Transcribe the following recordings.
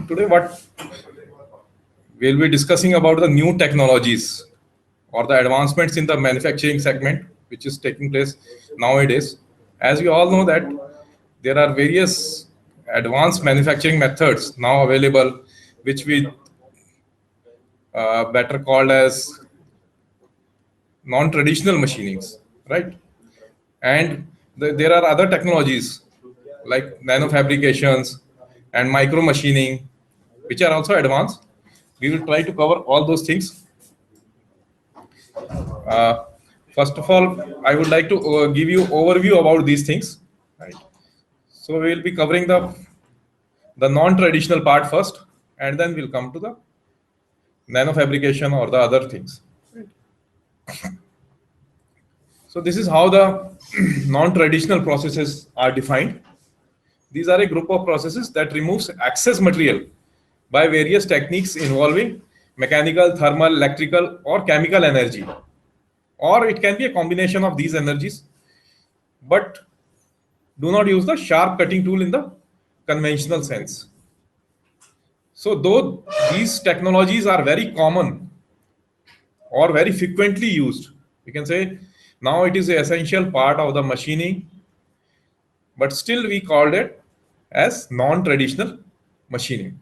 Today, what we'll be discussing about the new technologies or the advancements in the manufacturing segment, which is taking place nowadays. As we all know that there are various advanced manufacturing methods now available, which we better called as non-traditional machinings, right? And there are other technologies like nanofabrications and micro machining, which are also advanced. We will try to cover all those things. Uh, First of all, I would like to give you overview about these things. Right. So we will be covering the non-traditional part first, and then we'll come to the nanofabrication or the other things. So this is how the non-traditional processes are defined. These are a group of processes that removes excess material by various techniques involving mechanical, thermal, electrical, or chemical energy. Or it can be a combination of these energies, but do not use the sharp cutting tool in the conventional sense. So, though these technologies are very common or very frequently used, we can say now it is an essential part of the machining, but still we called it as non-traditional machining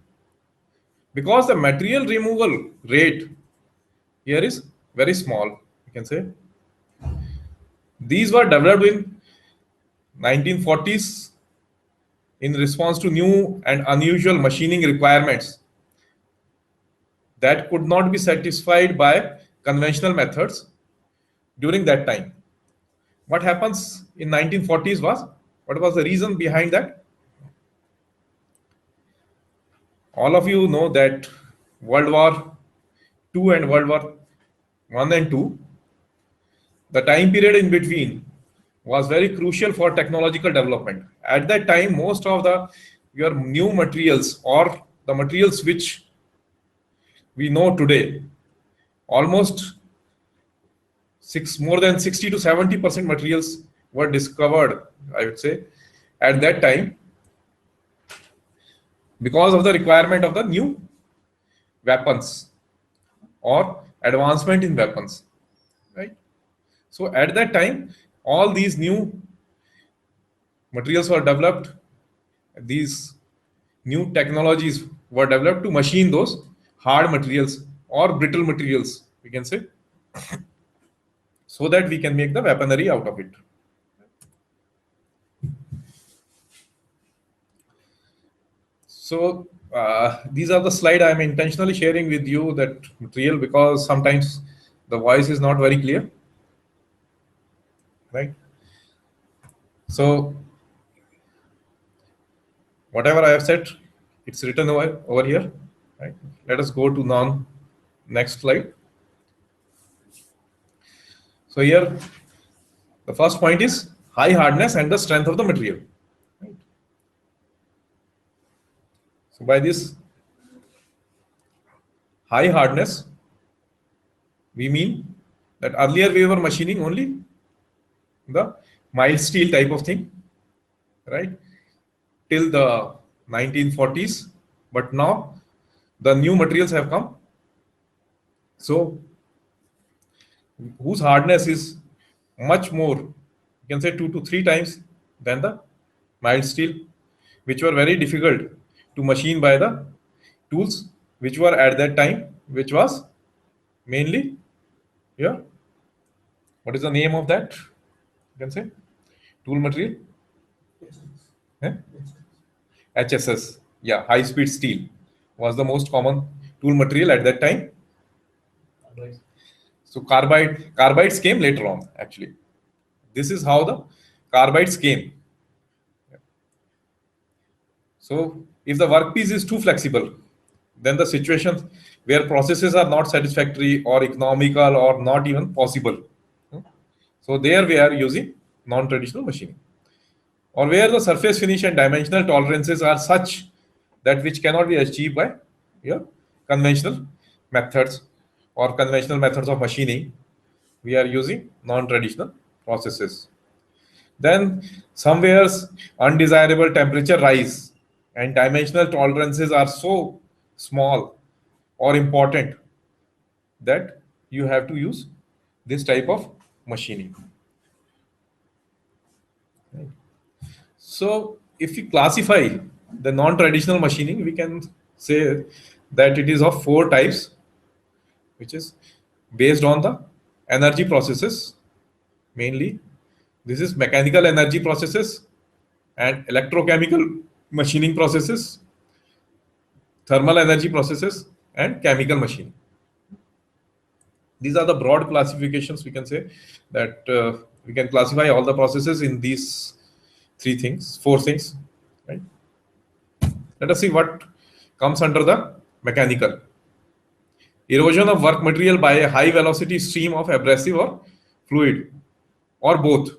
because the material removal rate here is very small. You can say these were developed in 1940s in response to new and unusual machining requirements that could not be satisfied by conventional methods during that time. What happens in 1940s was, what was the reason behind that? All of you know that World War II and World War I and II, the time period in between was very crucial for technological development. At that time, most of the your new materials or the materials which we know today, almost more than 60 to 70% materials were discovered, I would say, at that time because of the requirement of the new weapons or advancement in weapons, right? So at that time, all these new materials were developed, these new technologies were developed to machine those hard materials or brittle materials, we can say, so that we can make the weaponry out of it. So these are the slide I am intentionally sharing with you, that material, because sometimes the voice is not very clear, right? So whatever I have said, it's written over here, right? Let us go to next slide. So here, the first point is high hardness and the strength of the material. Right? So by this high hardness, we mean that earlier we were machining only the mild steel type of thing, right? Till the 1940s, but now the new materials have come. So whose hardness is much more, you can say 2 to 3 times than the mild steel, which were very difficult to machine by the tools which were at that time, which was mainly here. What is the name of that? You can say tool material. Eh? HSS. Yeah, high speed steel was the most common tool material at that time. So carbides came later on, actually. This is how the carbides came. So if the workpiece is too flexible, then the situations where processes are not satisfactory or economical or not even possible. So there we are using non-traditional machining. Or where the surface finish and dimensional tolerances are such that which cannot be achieved by conventional methods or conventional methods of machining, we are using non-traditional processes. Then somewhere undesirable temperature rise and dimensional tolerances are so small or important that you have to use this type of machining. So if you classify the non-traditional machining, we can say that it is of four types, which is based on the energy processes mainly. This is mechanical energy processes and electrochemical machining processes, thermal energy processes, and chemical machining. These are the broad classifications. We can say that we can classify all the processes in these three things, four things, right? Let us see what comes under the mechanical. Erosion of work material by a high velocity stream of abrasive or fluid, or both,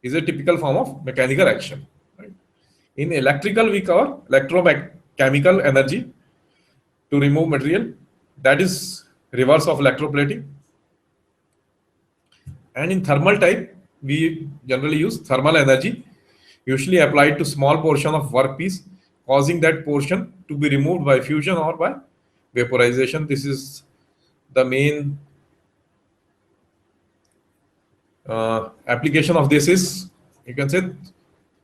is a typical form of mechanical action. Right? In electrical, we cover electrochemical energy to remove material, that is reverse of electroplating. And in thermal type, we generally use thermal energy, usually applied to small portion of workpiece, causing that portion to be removed by fusion or by vaporization. This is the main application of this is, you can say,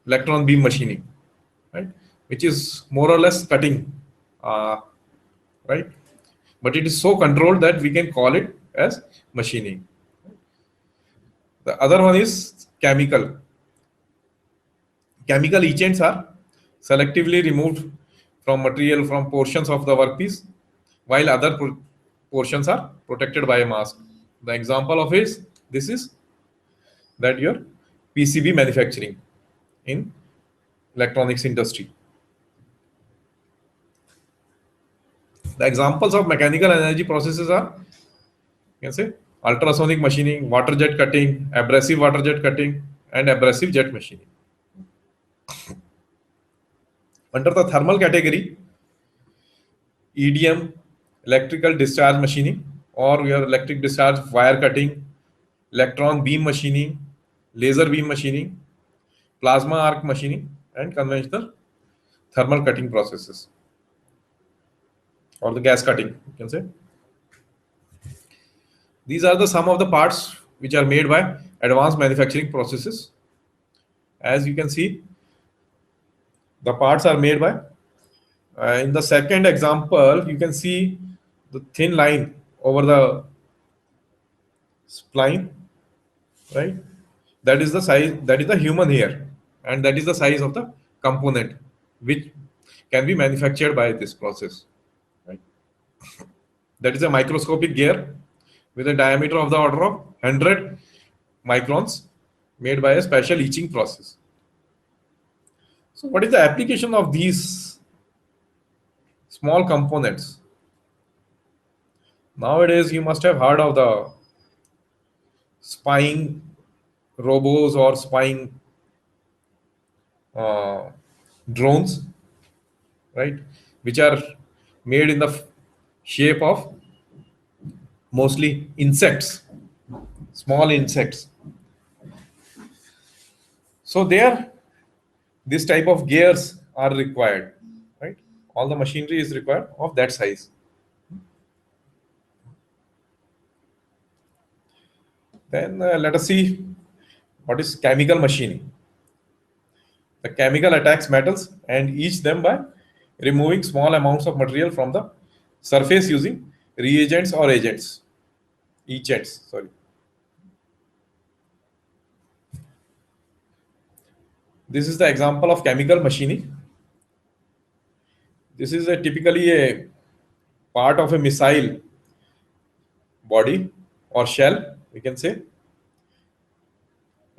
electron beam machining, right? Which is more or less cutting, right? But it is so controlled that we can call it as machining. The other one is chemical. Chemical agents are selectively removed from material from portions of the workpiece, while other portions are protected by a mask. The example of is this is that your PCB manufacturing in electronics industry. The examples of mechanical energy processes are, you can say, ultrasonic machining, water jet cutting, abrasive water jet cutting, and abrasive jet machining. Under the thermal category, EDM, electrical discharge machining, or your electric discharge wire cutting, electron beam machining, laser beam machining, plasma arc machining, and conventional thermal cutting processes, or the gas cutting, you can say. These are the some of the parts which are made by advanced manufacturing processes. As you can see, the parts are made by, in the second example, you can see the thin line over the spline, right? That is the size, that is the human hair, and that is the size of the component which can be manufactured by this process, right? That is a microscopic gear with a diameter of the order of 100 microns, made by a special etching process. So what is the application of these small components? Nowadays, you must have heard of the spying robots or spying uh, drones, right? Which are made in the shape of mostly insects, small insects. So there, this type of gears are required, right? All the machinery is required of that size. Then let us see what is chemical machining. The chemical attacks metals and etch them by removing small amounts of material from the surface using reagents or agents. Etchants, sorry. This is the example of chemical machining. This is typically a part of a missile body or shell, we can say.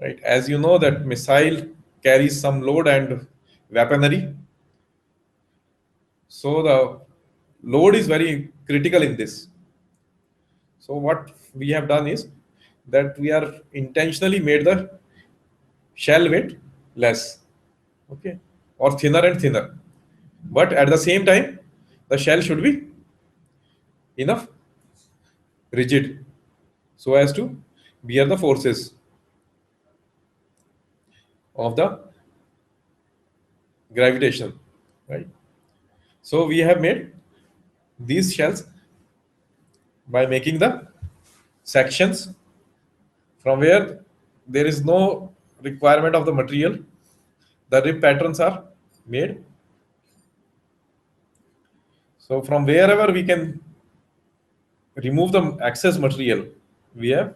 Right? As you know that missile carries some load and weaponry. So the load is very critical in this. So what we have done is that we are intentionally made the shell weight less, okay, or thinner and thinner. But at the same time, the shell should be enough rigid so as to bear the forces of the gravitation. right? So we have made these shells by making the sections from where there is no requirement of the material. The rib patterns are made. So from wherever we can remove the excess material, we have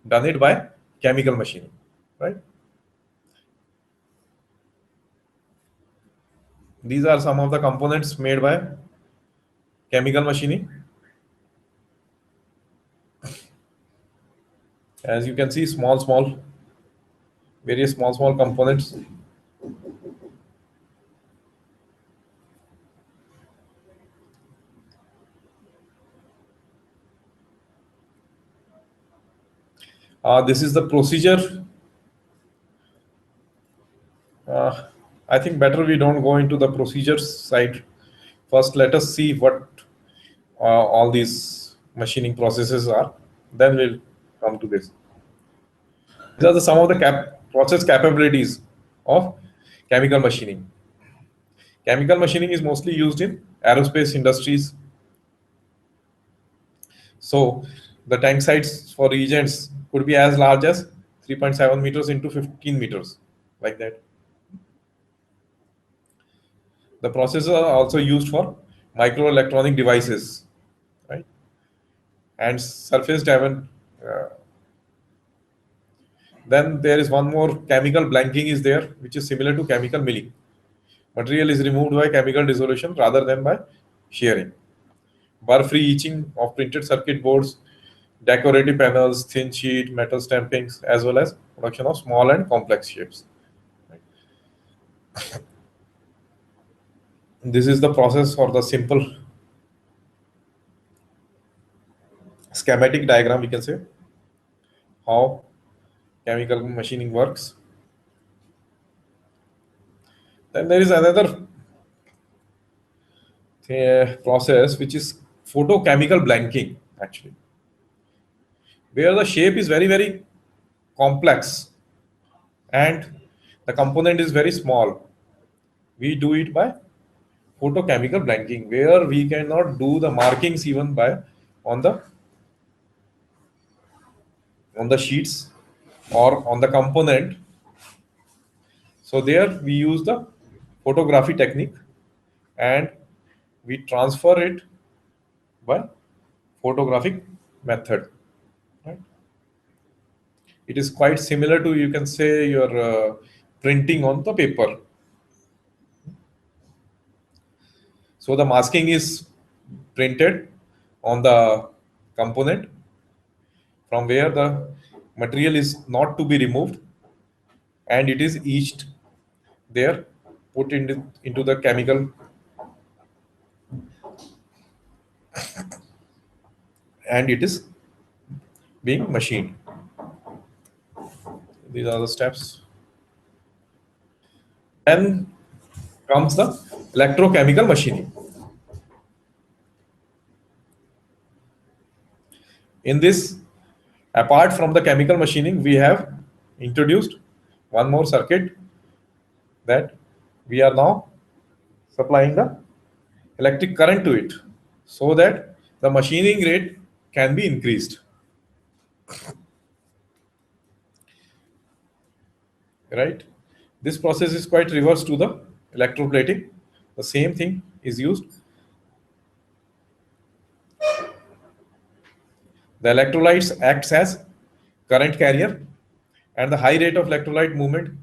done it by chemical machining, right? These are some of the components made by chemical machining. As you can see, various small components. This is the procedure. I think better we don't go into the procedures side. First, let us see what all these machining processes are. Then we'll come to this. These are some of the process capabilities of chemical machining. Chemical machining is mostly used in aerospace industries. So the tank size for reagents could be as large as 3.7 meters into 15 meters, like that. The processes are also used for microelectronic devices, right? And surface driven. Then there is one more, chemical blanking is there, which is similar to chemical milling. Material is removed by chemical dissolution rather than by shearing. Burr-free etching of printed circuit boards, decorative panels, thin sheet, metal stampings, as well as production of small and complex shapes. This is the process for the simple schematic diagram, we can say, how chemical machining works. Then there is another process which is photochemical blanking, actually, where the shape is very complex and the component is very small. We do it by photochemical blanking, where we cannot do the markings even by on the sheets or on the component. So there we use the photography technique and we transfer it by photographic method, right? It is quite similar to, you can say, your printing on the paper. So the masking is printed on the component from where the material is not to be removed, and it is etched there, put into the chemical, and it is being machined. These are the steps. Then comes the electrochemical machining. In this, apart from the chemical machining, we have introduced one more circuit, that we are now supplying the electric current to it so that the machining rate can be increased. Right? This process is quite reverse to the electroplating. The same thing is used. The electrolytes acts as current carrier, and the high rate of electrolyte movement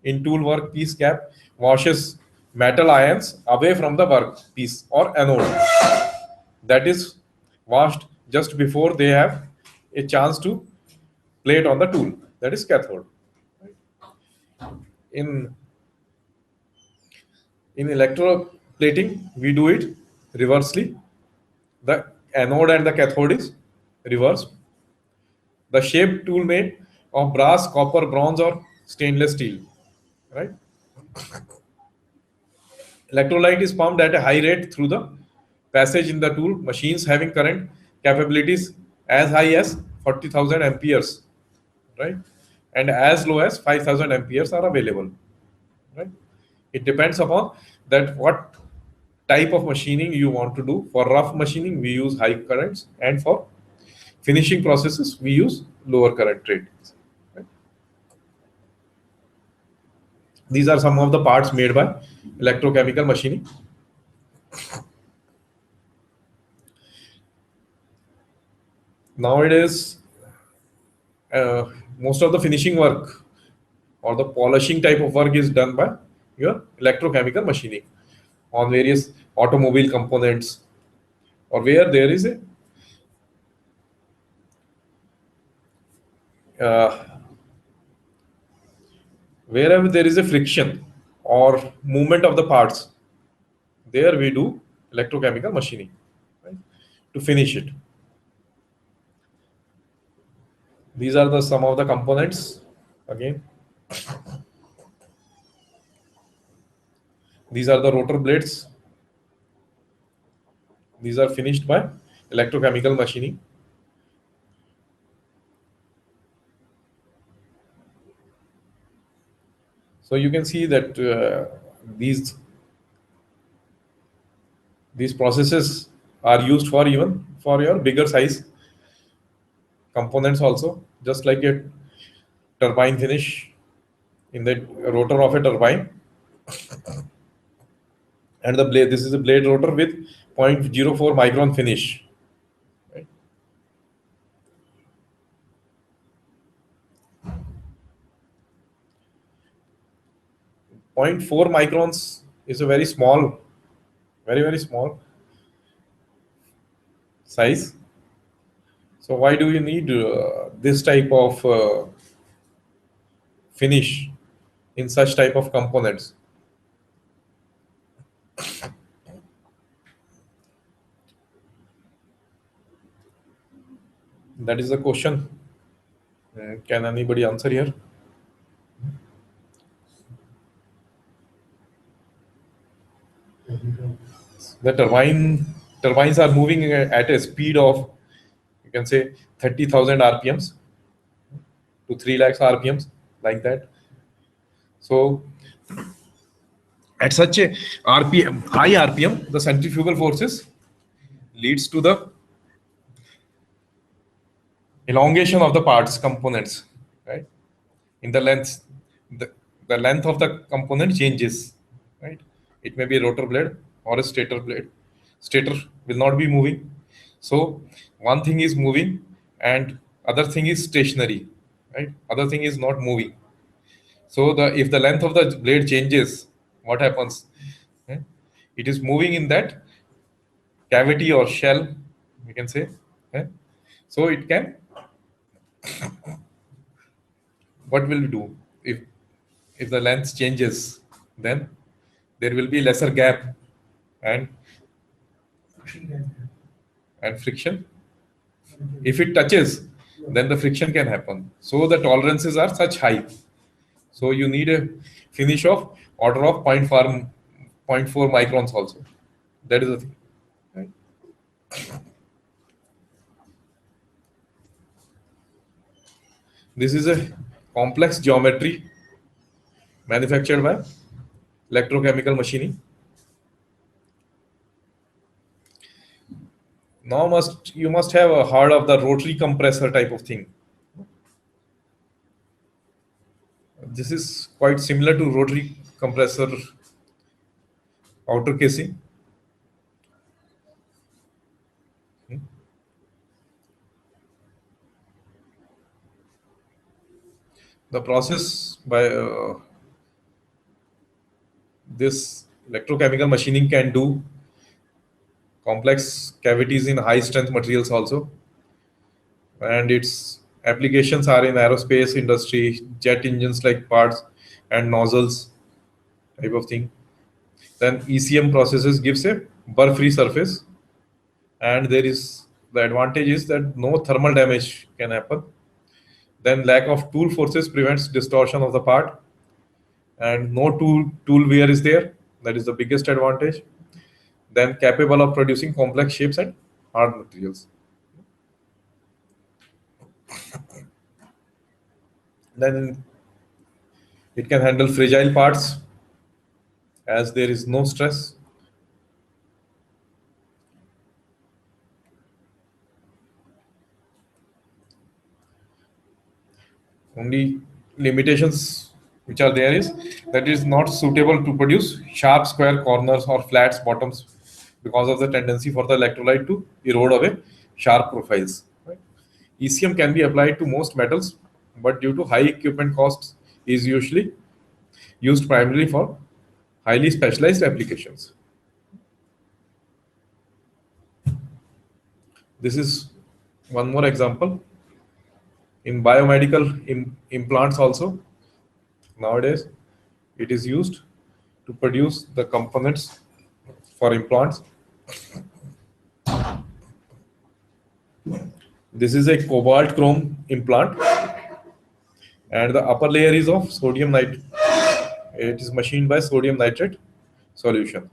in tool workpiece gap washes metal ions away from the workpiece or anode. That is washed just before they have a chance to plate on the tool. That is cathode. In electroplating, we do it reversely. The anode and the cathode is reversed. The shaped tool made of brass, copper, bronze, or stainless steel. Right? Electrolyte is pumped at a high rate through the passage in the tool. Machines having current capabilities as high as 40,000 amperes, right, and as low as 5,000 amperes are available. Right? It depends upon that what type of machining you want to do. For rough machining, we use high currents, and for finishing processes, we use lower current ratings. Right? These are some of the parts made by electrochemical machining. Nowadays, most of the finishing work or the polishing type of work is done by your electrochemical machining on various automobile components, or where there is a uh, wherever there is a friction or movement of the parts, there we do electrochemical machining, right, to finish it. These are the some of the components. Again, these are the rotor blades. These are finished by electrochemical machining. So you can see that these processes are used for even for your bigger size components also, just like a turbine finish in the rotor of a turbine. And the blade, this is a blade rotor with 0.04 micron finish. Right? 0.4 microns is a very small, very small size. So why do you need this type of finish in such type of components? That is the question. Can anybody answer here? The turbines are moving at a speed of, you can say, 30,000 RPMs to 3 lakhs RPMs, like that. So at such a high RPM, the centrifugal forces leads to the elongation of the parts components, right? In the length, the length of the component changes, right? It may be a rotor blade or a stator blade. Stator will not be moving. So one thing is moving and other thing is stationary, right? Other thing is not moving. So if the length of the blade changes, what happens? Eh? It is moving in that cavity or shell, we can say. Eh? So it can, what will we do if the length changes? Then there will be lesser gap and friction. If it touches, then the friction can happen. So the tolerances are such high. So you need a finish of order of 0.4 microns also. That is the thing. Right? This is a complex geometry manufactured by electrochemical machining. Now you must have a heard of the rotary compressor type of thing. This is quite similar to rotary compressor outer casing. The process by this electrochemical machining can do complex cavities in high strength materials also, and its applications are in aerospace industry, jet engines like parts and nozzles type of thing. Then ECM processes gives a burr free surface, and there is the advantage is that no thermal damage can happen. Then lack of tool forces prevents distortion of the part, and no tool wear is there. That is the biggest advantage. Then capable of producing complex shapes and hard materials. Then it can handle fragile parts, as there is no stress. Only limitations which are there is that it is not suitable to produce sharp square corners or flat bottoms because of the tendency for the electrolyte to erode away sharp profiles. Right? ECM can be applied to most metals, but due to high equipment costs, is usually used primarily for highly specialized applications. This is one more example. In biomedical implants also, nowadays it is used to produce the components for implants. This is a cobalt chrome implant, and the upper layer is of sodium nitrate. It is machined by sodium nitrate solution,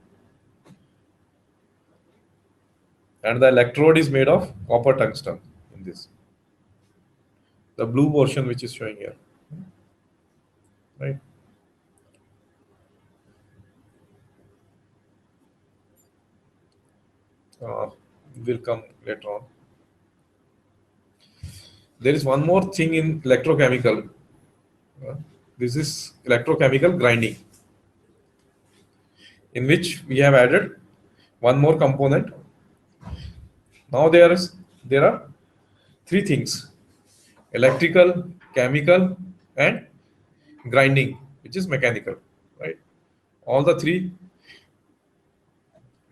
and the electrode is made of copper tungsten in this. The blue portion which is showing here, right? Uh, will come later on. There is one more thing in electrochemical. Uh, this is electrochemical grinding, in which we have added one more component. Now there are three things: electrical, chemical, and grinding, which is mechanical. Right? All the three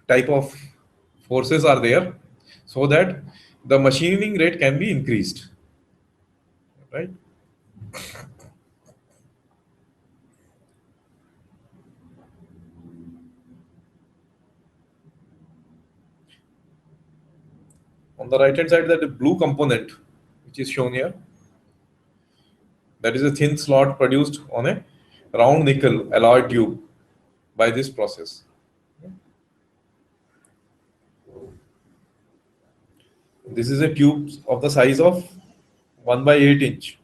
type of forces are there, so that the machining rate can be increased. Right? On the right hand side, that the blue component, which is shown here, that is a thin slot produced on a round nickel alloy tube by this process. This is a tube of the size of 1 by 8 inch.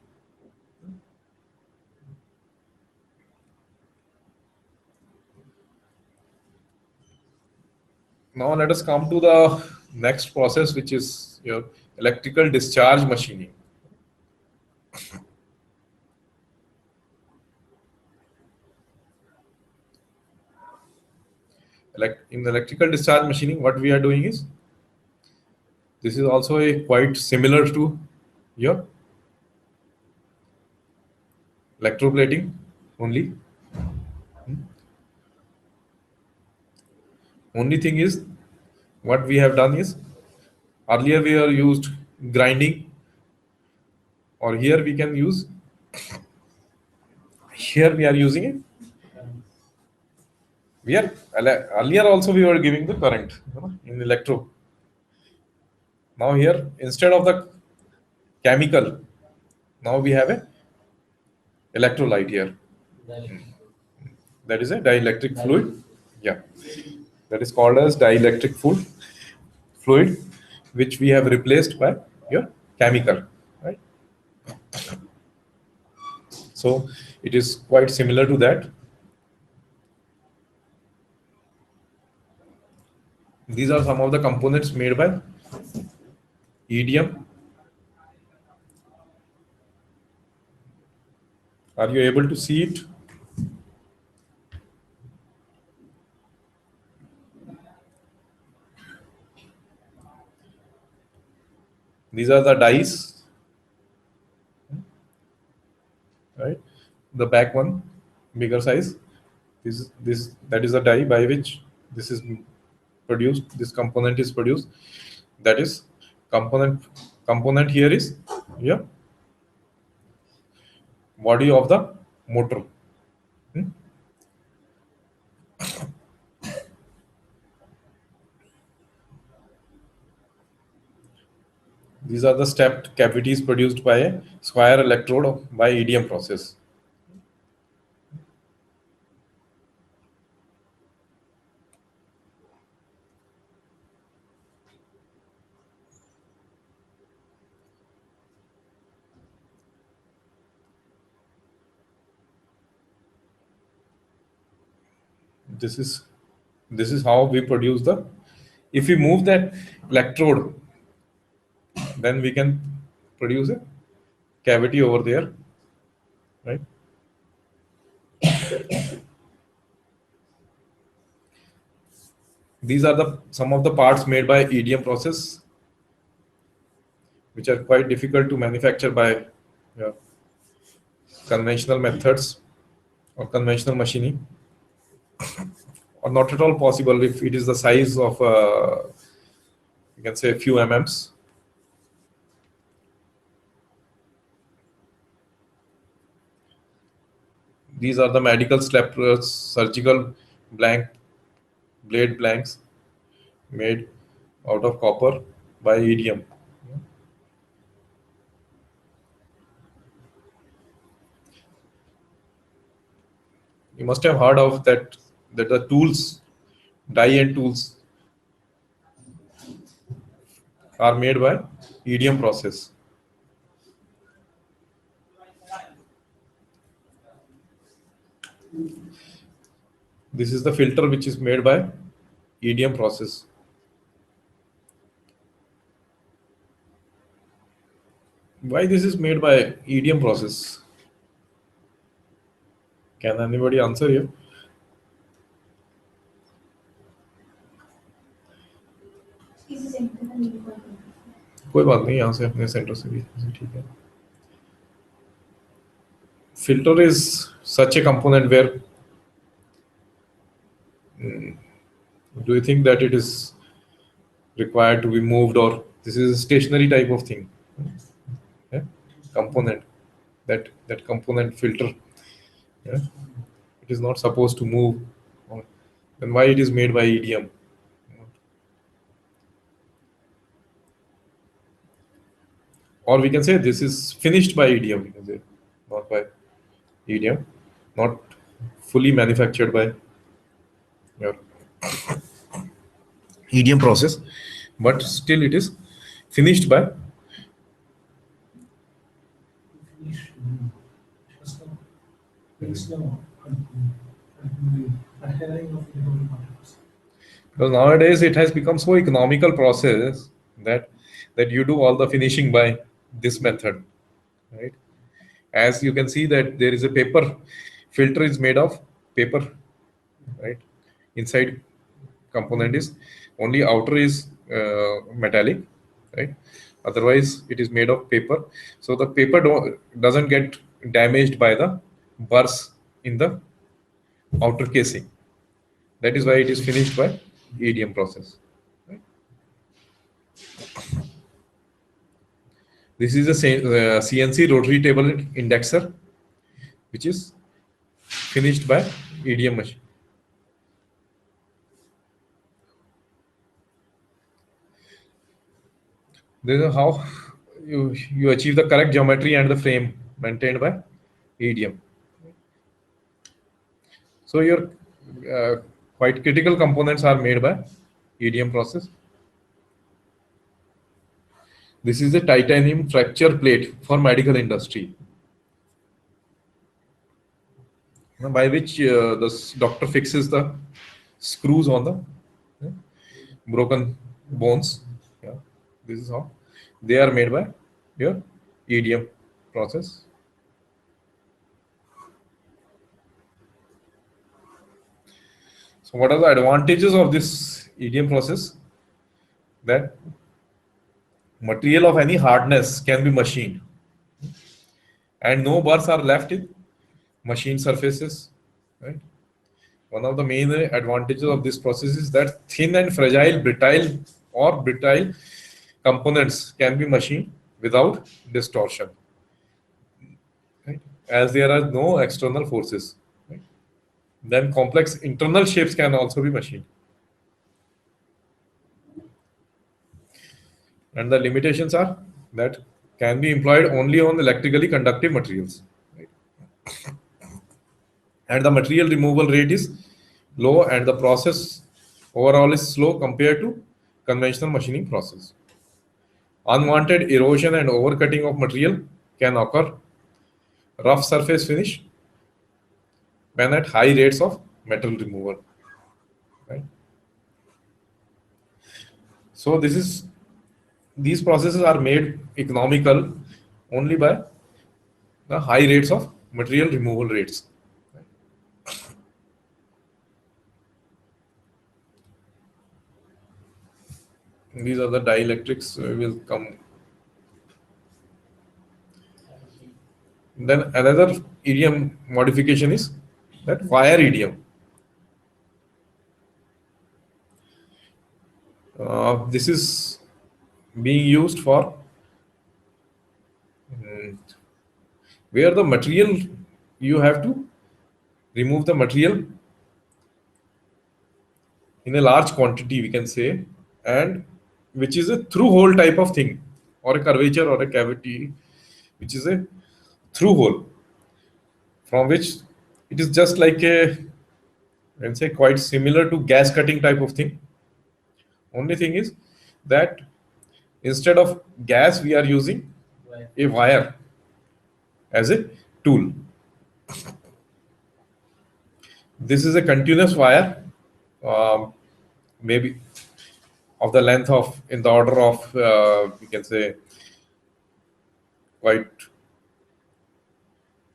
Now let us come to the next process, which is your electrical discharge machining. In electrical discharge machining, what we are doing is, this is also a quite similar to your electroplating only. Only thing is, what we have done is, earlier we are used grinding, or here we can use, here we are using it. We are earlier also we were giving the current, in electro. Now here, instead of the chemical, now we have a electrolyte here. That is a dielectric fluid. Yeah, that is called as dielectric fluid, which we have replaced by your chemical. Right. So it is quite similar to that. These are some of the components made by EDM. Are you able to see it? These are the dies, right? The back one, bigger size. This that is a die by which this is produced. This component is produced. That is component here is, yeah, body of the motor. Hmm? These are the stepped cavities produced by a square electrode by EDM process. this is how we produce the. If we move that electrode, then we can produce a cavity over there, right? These are the some of the parts made by EDM process, which are quite difficult to manufacture by conventional methods or conventional machining, or not at all possible if it is the size of you can say a few mm. These are the medical slappers, surgical blade blanks made out of copper by EDM. You must have heard of that the tools, die-end tools are made by EDM process. This is the filter which is made by EDM process. Why this is made by EDM process? Can anybody answer here? कोई बात नहीं, यहाँ से अपने centre से भी ठीक है. Filter is such a component where do you think that it is required to be moved, or this is a stationary type of thing? Yeah? Component, that component filter, yeah? It is not supposed to move. Then why it is made by EDM? Or we can say this is finished by EDM, we can say, not by EDM, not fully manufactured by your EDM process, but still it is finished by. Because nowadays it has become so economical process that you do all the finishing by this method, right? As you can see that there is a paper filter is made of paper, right? Inside component is only outer is metallic, right? Otherwise it is made of paper, so the paper doesn't get damaged by the burrs in the outer casing. That is why it is finished by EDM process, right? This is a CNC rotary table indexer, which is finished by EDM machine. This is how you achieve the correct geometry and the frame maintained by EDM. So your quite critical components are made by EDM process. This is a titanium fracture plate for medical industry, by which the doctor fixes the screws on the broken bones. Yeah. This is how they are made by your EDM process. So what are the advantages of this EDM process? That material of any hardness can be machined and no burrs are left in machine surfaces, right? One of the main advantages of this process is that thin and fragile, brittle components can be machined without distortion, right? As there are no external forces, right? Then complex internal shapes can also be machined. And the limitations are that can be employed only on electrically conductive materials, right? And the material removal rate is low, and the process overall is slow compared to conventional machining process. Unwanted erosion and overcutting of material can occur. Rough surface finish when at high rates of metal removal. right? So these processes are made economical only by the high rates of material removal rates. These are the dielectrics. Will come. Then another idiom modification is that wire idiom. This is being used for where the material, you have to remove the material in a large quantity, we can say, and which is a through hole type of thing, or a curvature or a cavity, which is a through hole, from which it is just like a, let's say, quite similar to gas cutting type of thing. Only thing is that instead of gas, we are using a wire as a tool. This is a continuous wire, maybe of the length of, in the order of, we can say, quite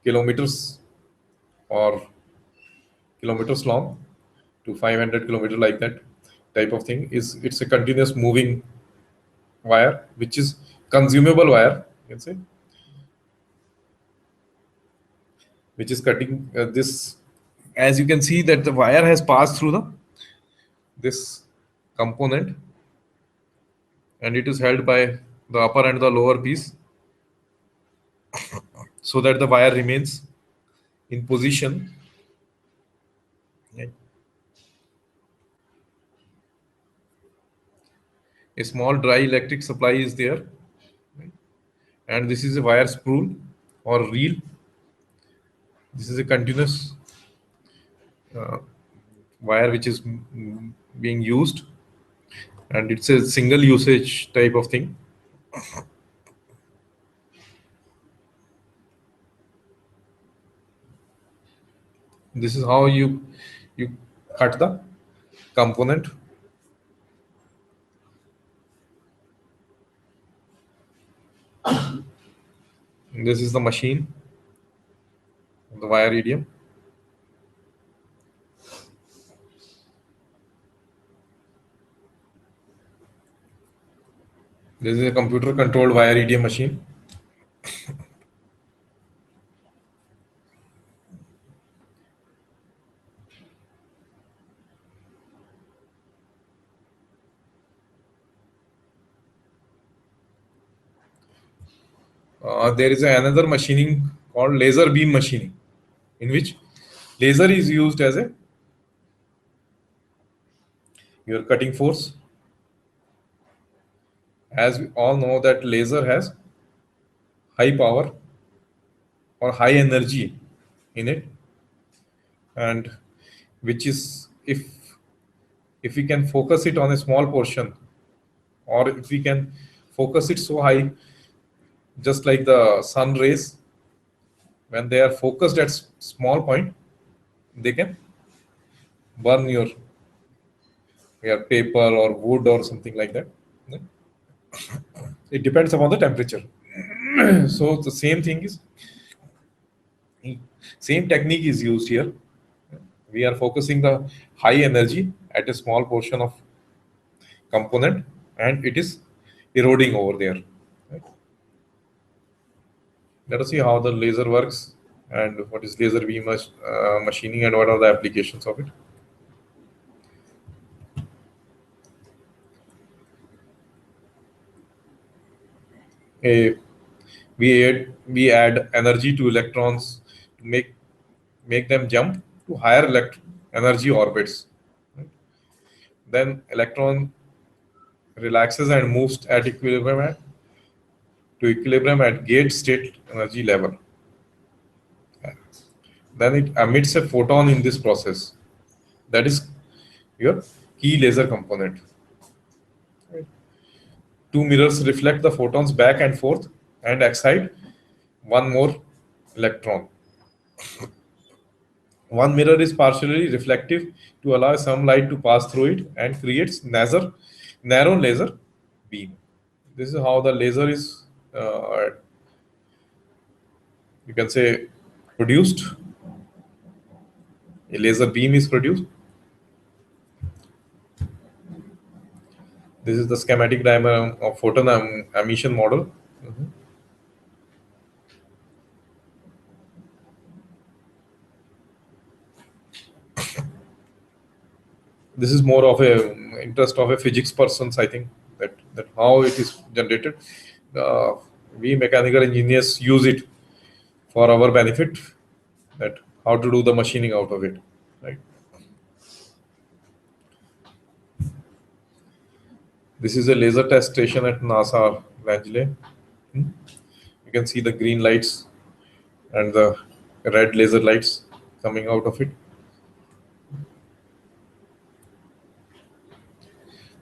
kilometers or kilometers long to 500 kilometer, like that type of thing. Is it's a continuous moving wire, which is consumable wire, you can say, which is cutting this. As you can see that the wire has passed through the this component, and it is held by the upper and the lower piece, so that the wire remains in position. A small dry electric supply is there, and this is a wire spool or reel. This is a continuous wire which is being used, and it's a single usage type of thing. This is how you cut the component. This is the machine, the wire idiom. This is a computer controlled wire idiom machine. There is another machining called laser beam machining, in which laser is used as a your cutting force. As we all know that laser has high power or high energy in it, and which is, if we can focus it on a small portion, or if we can focus it so high, just like the sun rays, when they are focused at small point, they can burn your paper or wood or something like that. It depends upon the temperature. So the same technique is used here. We are focusing the high energy at a small portion of component, and it is eroding over there. Right? Let us see how the laser works and what is laser beam machining and what are the applications of it. We add energy to electrons to make them jump to higher energy orbits. Right? Then electron relaxes and moves at equilibrium at gate state energy level. Then it emits a photon in this process. That is your key laser component. Right? Two mirrors reflect the photons back and forth and excite one more electron. One mirror is partially reflective to allow some light to pass through it and creates narrow laser beam. This is how the laser is, you can say, produced. A laser beam is produced. This is the schematic diagram of photon emission model. Mhm. This is more of a interest of a physics persons, I think, that how it is generated. Uh, we mechanical engineers use it for our benefit, that how to do the machining out of it, right? This is a laser test station at NASA Langley. Hmm. You can see the green lights and the red laser lights coming out of it.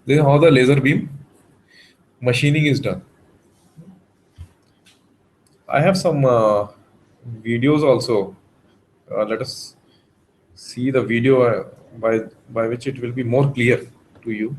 This is how the laser beam machining is done. I have some videos also. Let us see the video by which it will be more clear to you.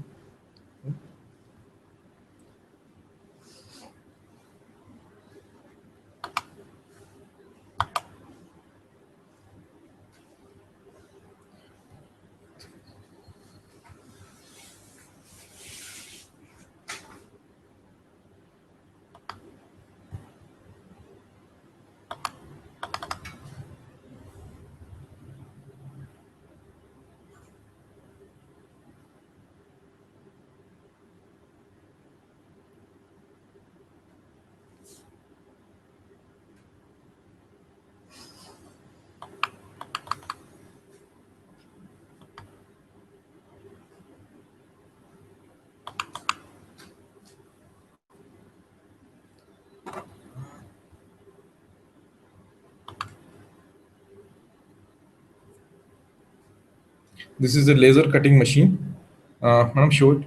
This is a laser cutting machine. Madam, show it,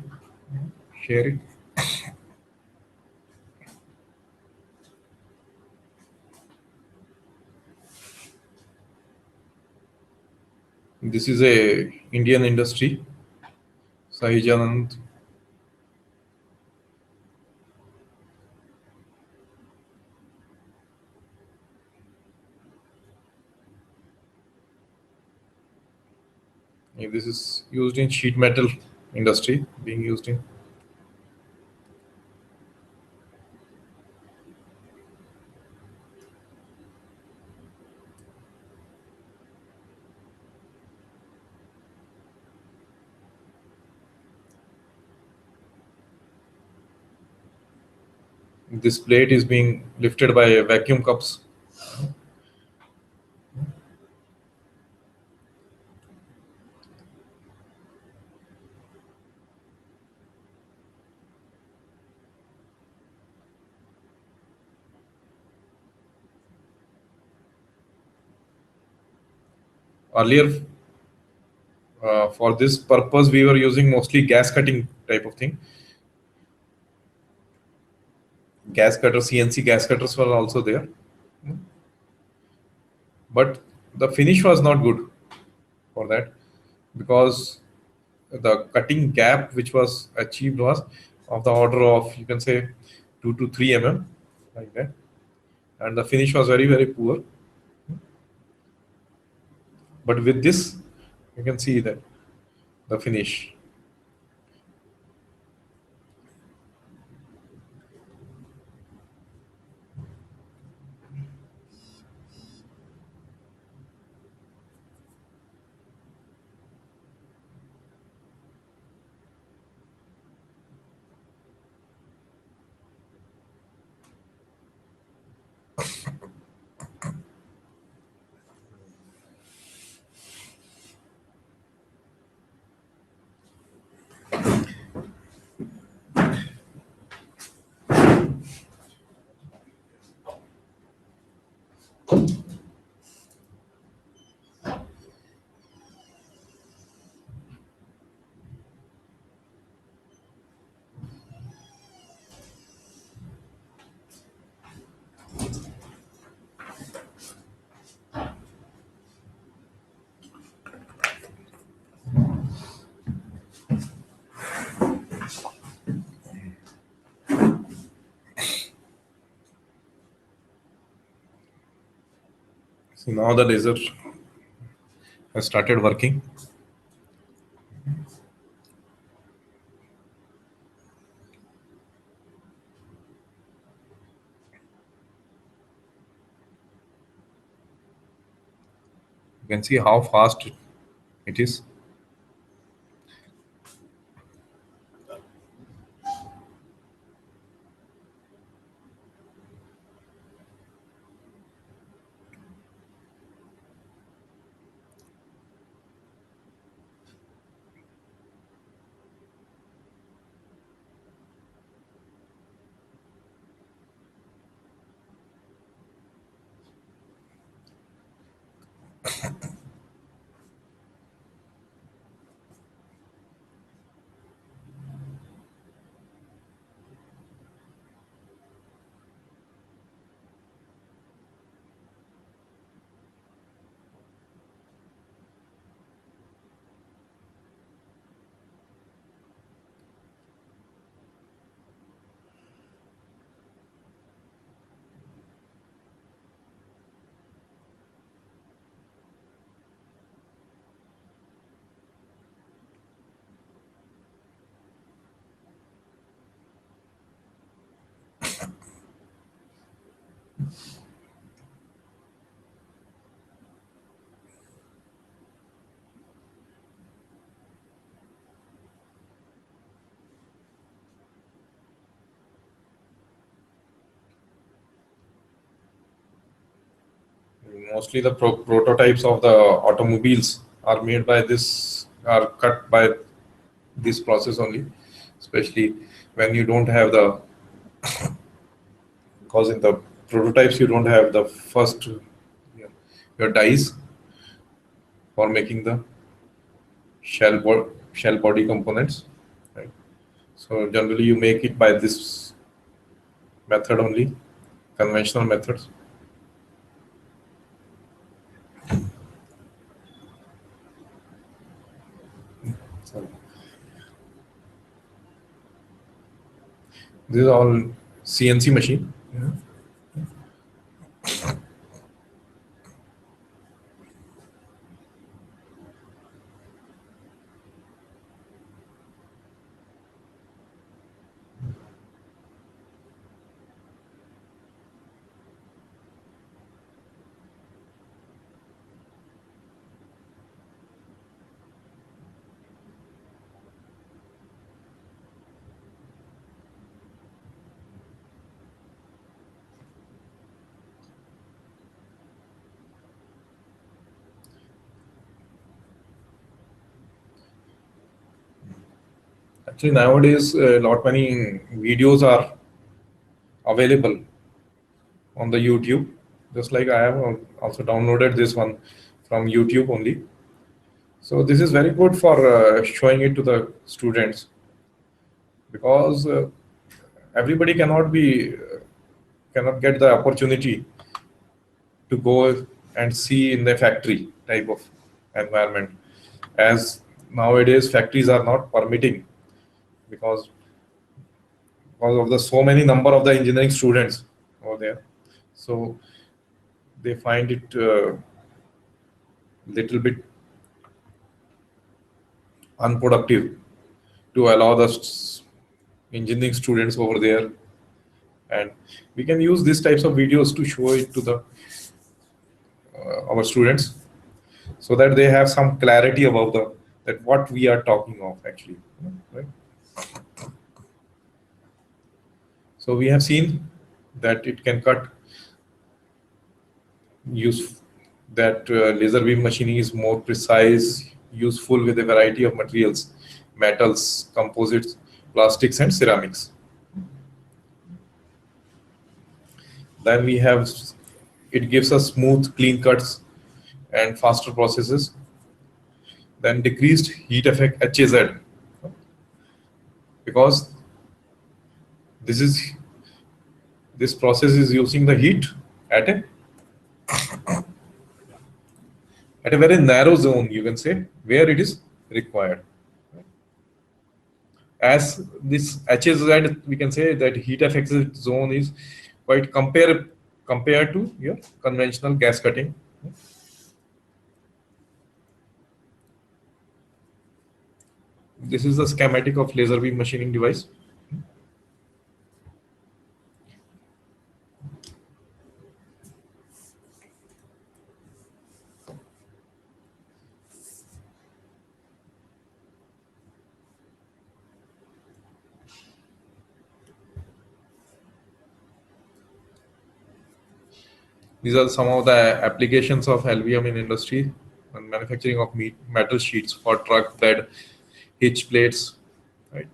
share it. This is a Indian industry, Sahijanand. This is used in sheet metal industry, being used in. This plate is being lifted by vacuum cups. Earlier, for this purpose, we were using mostly gas cutting type of thing. Gas cutters, CNC gas cutters were also there, but the finish was not good for that, because the cutting gap which was achieved was of the order of, you can say, 2 to 3 mm, like that, and the finish was very poor. But with this, you can see that the finish. So now the laser has started working. You can see how fast it is. Mostly the prototypes of the automobiles are made by this, are cut by this process only, especially when you don't have the, because in the prototypes you don't have the first, your dies for making the shell body components, right? So generally you make it by this method only, conventional methods. So this is all CNC machine. Yeah. Actually, nowadays, lot many videos are available on the YouTube. Just like I have also downloaded this one from YouTube only. So this is very good for showing it to the students, because everybody cannot get the opportunity to go and see in the factory type of environment, as nowadays factories are not permitting, because of the so many number of the engineering students over there. So they find it little bit unproductive to allow the engineering students over there, and we can use these types of videos to show it to the our students, so that they have some clarity about the that what we are talking of actually, right? So we have seen that it can cut use that laser beam machining is more precise, useful with a variety of materials, metals, composites, plastics, and ceramics. Then we have, it gives us smooth, clean cuts and faster processes. Then decreased heat effect HAZ, because this is this process is using the heat at a very narrow zone, you can say, where it is required. As this HAZ, we can say that heat effect zone is quite compared to your conventional gas cutting. This is the schematic of laser beam machining device. These are some of the applications of LVM in industry and manufacturing of metal sheets for truck bed, hitch plates. Right.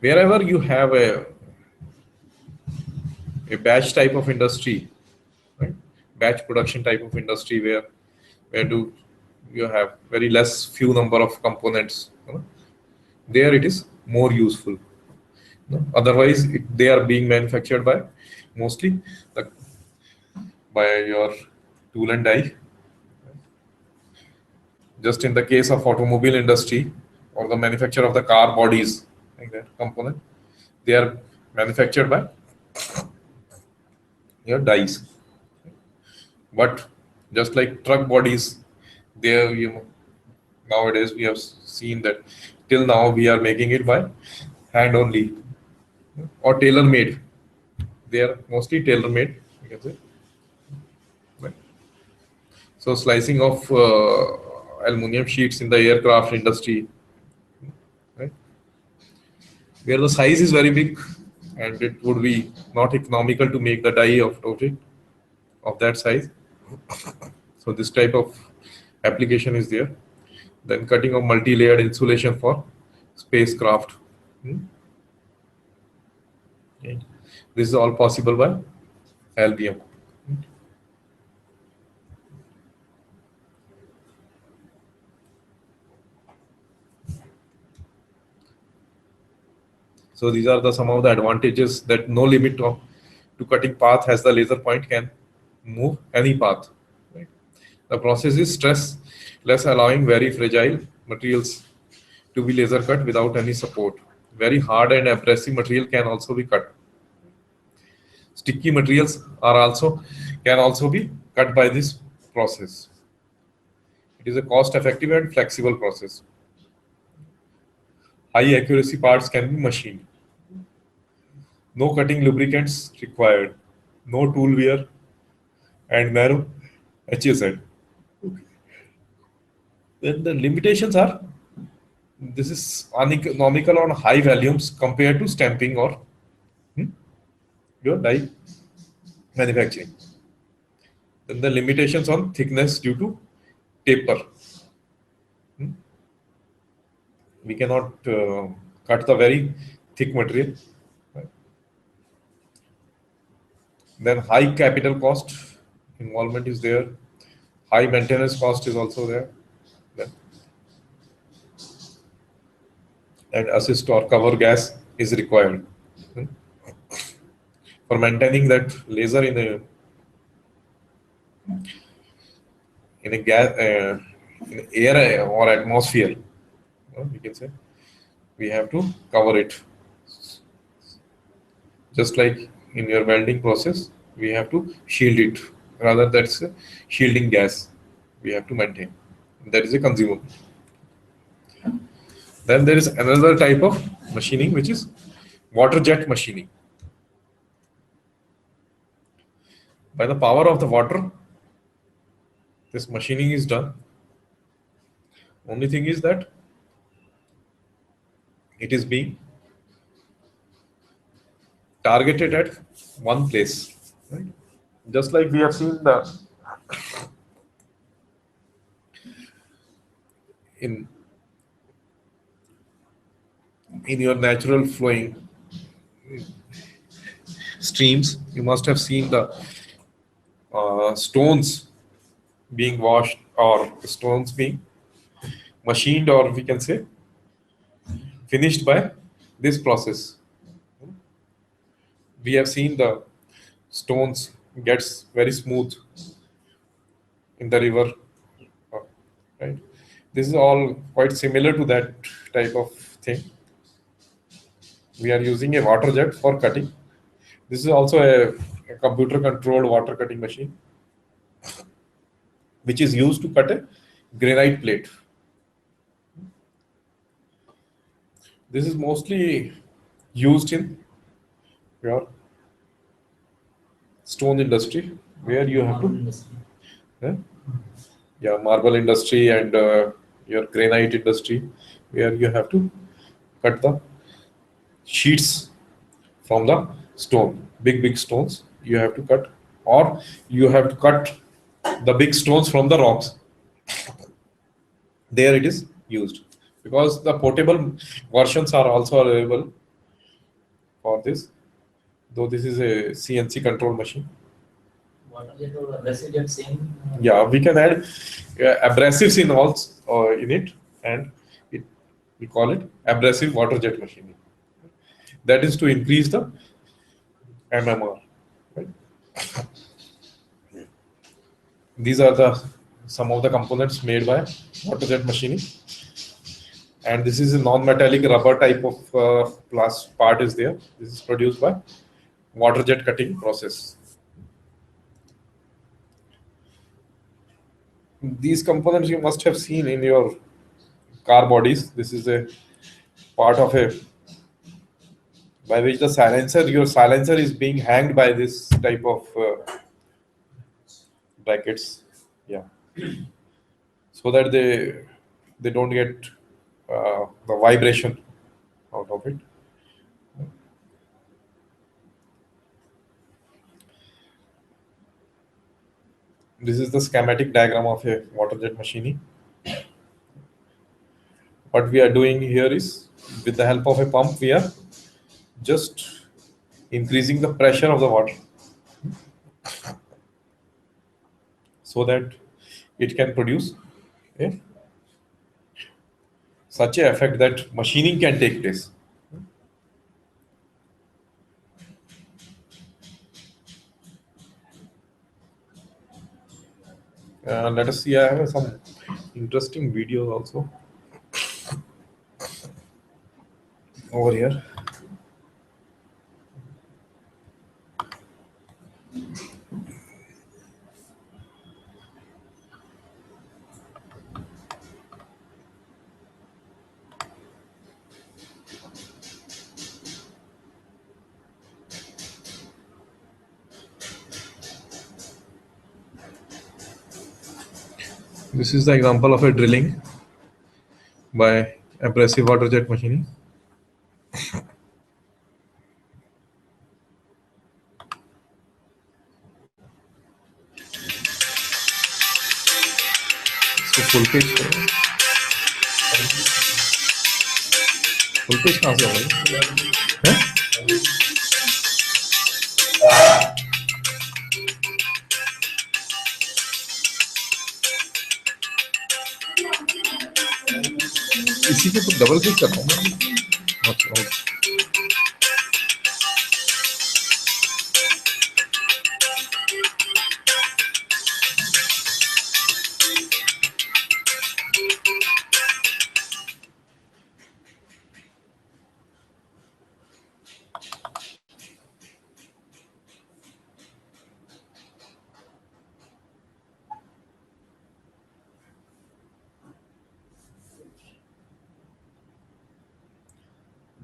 Wherever you have a batch type of industry, right? Batch production type of industry where do you have very less few number of components. There it is more useful. Otherwise, they are being manufactured by mostly the, by your tool and die. Just in the case of automobile industry or the manufacture of the car bodies, like that component, they are manufactured by your dies. But just like truck bodies, there nowadays we have seen that till now we are making it by hand only or tailor made. They are mostly tailor made, you can say. Right. So slicing of aluminum sheets in the aircraft industry, right, where the size is very big and it would be not economical to make the die of it of that size. So this type of application is there. Then cutting of multi-layered insulation for spacecraft. Okay. This is all possible by LBM. So these are some of the advantages that no limit to cutting path as the laser point can move any path. Right? The process is stress less, allowing very fragile materials to be laser cut without any support. Very hard and abrasive material can also be cut. Sticky materials can also be cut by this process. It is a cost-effective and flexible process. High accuracy parts can be machined. No cutting lubricants required. No tool wear and narrow HSL. Okay. Then the limitations are this is uneconomical on high volumes compared to stamping or your die manufacturing. Then the limitations on thickness due to taper. We cannot cut the very thick material. Right? Then high capital cost involvement is there. High maintenance cost is also there. Then, and assist or cover gas is required for maintaining that laser in a gas in air or atmosphere. We can say we have to cover it. Just like in your welding process, we have to shield it. Rather, that's a shielding gas we have to maintain. That is a consumable. Then there is another type of machining, which is water jet machining. By the power of the water, this machining is done. Only thing is that it is being targeted at one place. Right? Just like we have seen in your natural flowing streams, you must have seen the stones being washed or stones being machined, or we can say finished by this process. We have seen the stones gets very smooth in the river, right? This is all quite similar to that type of thing. We are using a water jet for cutting This is also a computer controlled water cutting machine which is used to cut a granite plate. This is mostly used in your stone industry where you have to, eh? Yeah, marble industry and your granite industry where you have to cut the sheets from the stone, big stones you have to cut, or you have to cut the big stones from the rocks. There it is used because the portable versions are also available for this, though this is a CNC control machine. Water jet or abrasive jet same? Yeah, we can add abrasives in in it, and it, we call it abrasive water jet machine. That is to increase the MMR. Right? These are the some of the components made by water jet machining, and this is a non-metallic rubber type of part is there. This is produced by water jet cutting process. These components you must have seen in your car bodies. This is a part of a by which the your silencer is being hanged by this type of brackets. Yeah, so that they don't get the vibration out of it. This is the schematic diagram of a water jet machining. What we are doing here is, with the help of a pump, we are just increasing the pressure of the water so that it can produce a, such a effect that machining can take place. Let us see. I have some interesting videos also over here. This is the example of a drilling by abrasive water jet machining. So full page कहाँ से होगा? हैं? इसी पे तो double click करना है। अच्छा,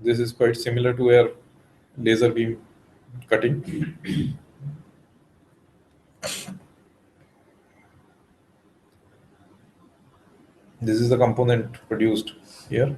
this is quite similar to a laser beam cutting. This is the component produced here.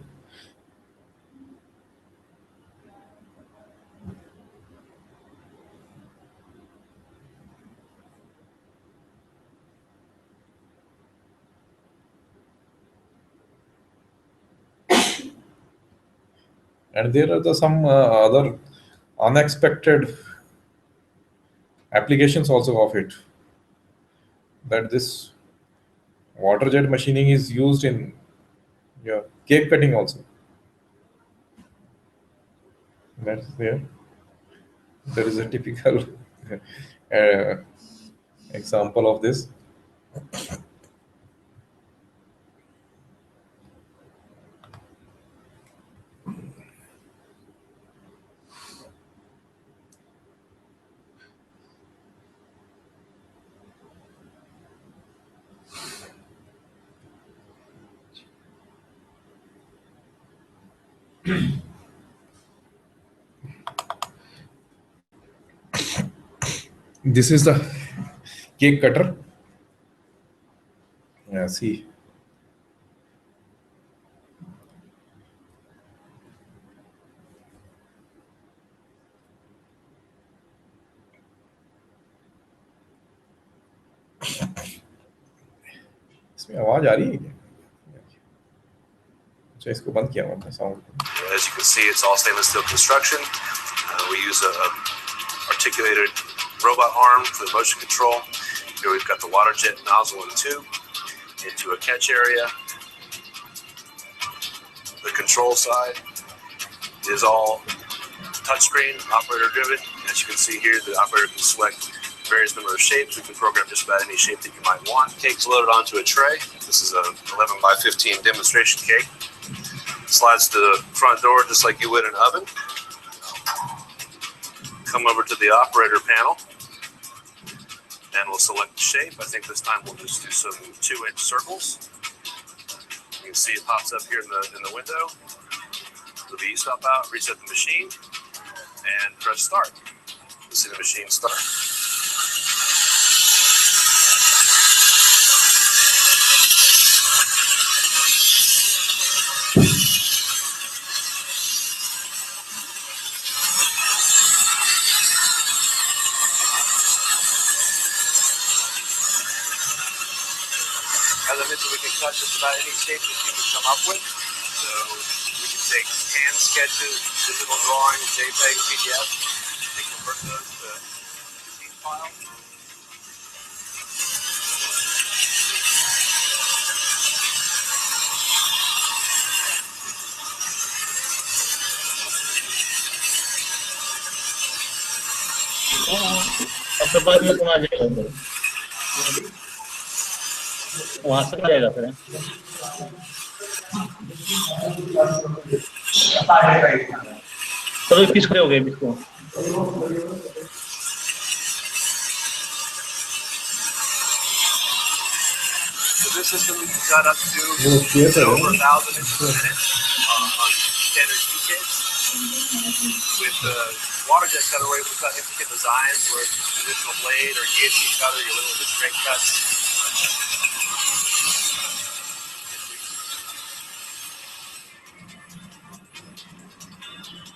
And there are some other unexpected applications also of it. That this water jet machining is used in cake cutting also. That's there. There is a typical uh, example of this. This is the cake cutter. Yeah, see. इसमें आवाज आ रही है क्या? अच्छा, इसको बंद किया हुआ था sound. As you can see, it's all stainless steel construction. We use a articulated robot arm for the motion control. Here we've got the water jet nozzle and tube into a catch area. The control side is all touchscreen, operator driven. As you can see here, the operator can select various number of shapes. We can program just about any shape that you might want. Cake's loaded onto a tray. This is a 11 by 15 demonstration cake. Slides to the front door just like you would an oven. Come over to the operator panel and we'll select the shape. I think this time we'll just do some 2-inch circles. You can see it pops up here in the window. The V stop out, reset the machine, and press start. You see the machine start. As I mentioned, we can cut just about any shape that you can come up with. So we can take hand sketches, digital drawings, JPEG, PDF, and convert those to scene files. सबसे बाद में कौन आ जाएगा वहां से जाएगा फिर चलो किस खड़े हो गए इसको So this system we can cut up to over 1,000 inches a minute on standard cakes. With the water jet cutter, we're able to cut intricate designs where traditional blade or guillotine cutter, you're limited to straight cuts.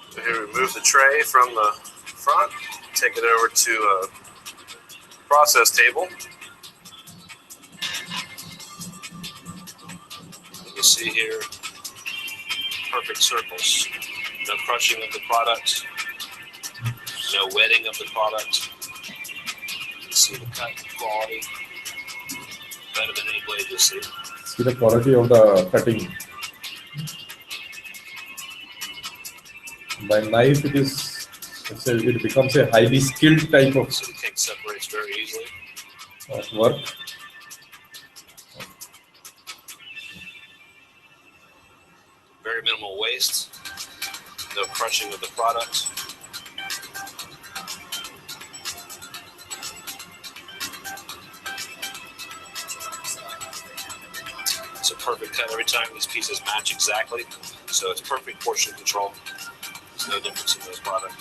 So here, remove the tray from the front, take it over to a process table. You can see here, perfect circles. No crushing of the product, no wetting of the product. You can see the cut quality, better than any blade you'll see. See the quality of the cutting. By knife, it becomes a highly skilled type of So the cake separates very easily. Work. Very minimal waste, no crushing of the product. It's a perfect cut every time. These pieces match exactly, so it's perfect portion control. There's no difference in those products.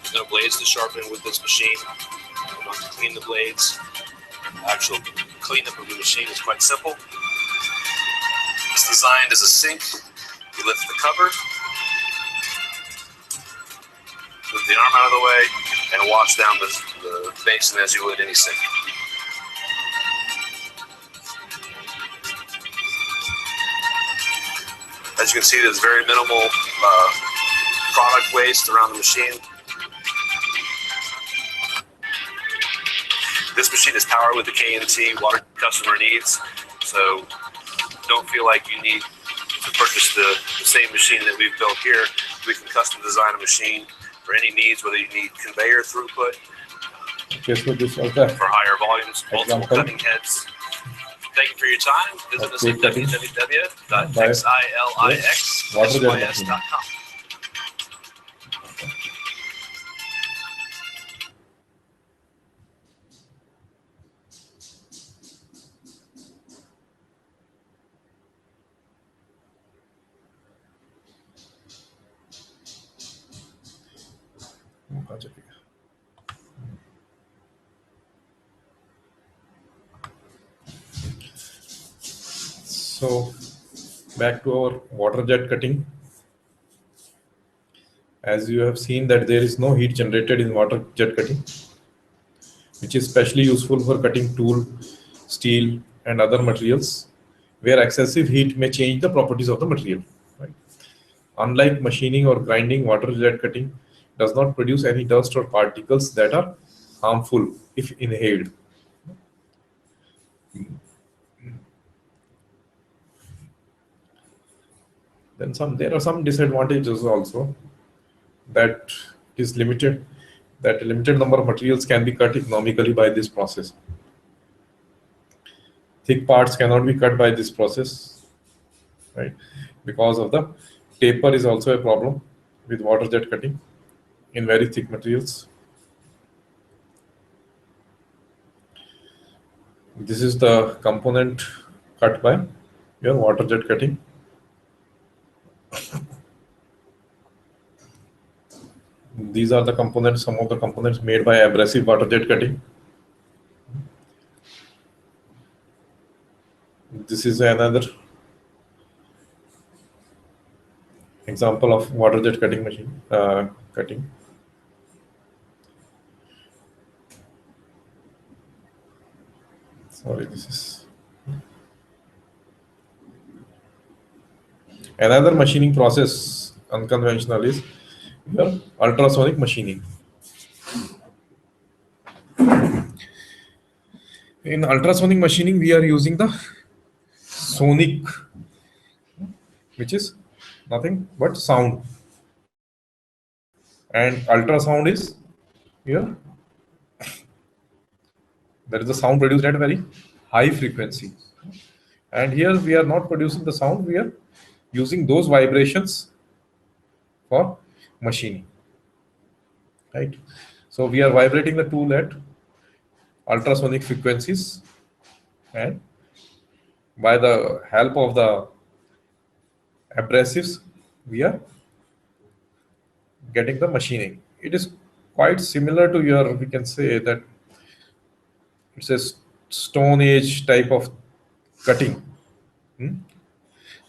There's no blades to sharpen with this machine. You don't have to clean the blades. Actual cleanup of the machine is quite simple. It's designed as a sink. You lift the cover, move the arm out of the way, and wash down the basin as you would any sink. As you can see, there's very minimal product waste around the machine. This machine is powered with the K&T water customer needs, so don't feel like you need to purchase the same machine that we've built here. We can custom design a machine for any needs, whether you need conveyor throughput for higher volumes, multiple cutting heads. Thank you for your time. Visit us at www.xilixsys.com. So back to our water jet cutting. As you have seen that there is no heat generated in water jet cutting, which is especially useful for cutting tool, steel, and other materials, where excessive heat may change the properties of the material. Right? Unlike machining or grinding, water jet cutting does not produce any dust or particles that are harmful if inhaled. Then there are some disadvantages also, that is limited, that a limited number of materials can be cut economically by this process. Thick parts cannot be cut by this process, right? Because of the taper is also a problem with water jet cutting in very thick materials. This is the component cut by your water jet cutting. These are the components, some of the components made by abrasive water jet cutting. This is another example of water jet cutting machine cutting. Sorry, this is another machining process, unconventional, is your ultrasonic machining. In ultrasonic machining, we are using the sonic, which is nothing but sound, and ultrasound is here. There is a sound produced at a very high frequency, and here we are not producing the sound, we are using those vibrations for machining, right? So we are vibrating the tool at ultrasonic frequencies, and by the help of the abrasives we are getting the machining. It is quite similar to your, we can say that it's a stone age type of cutting.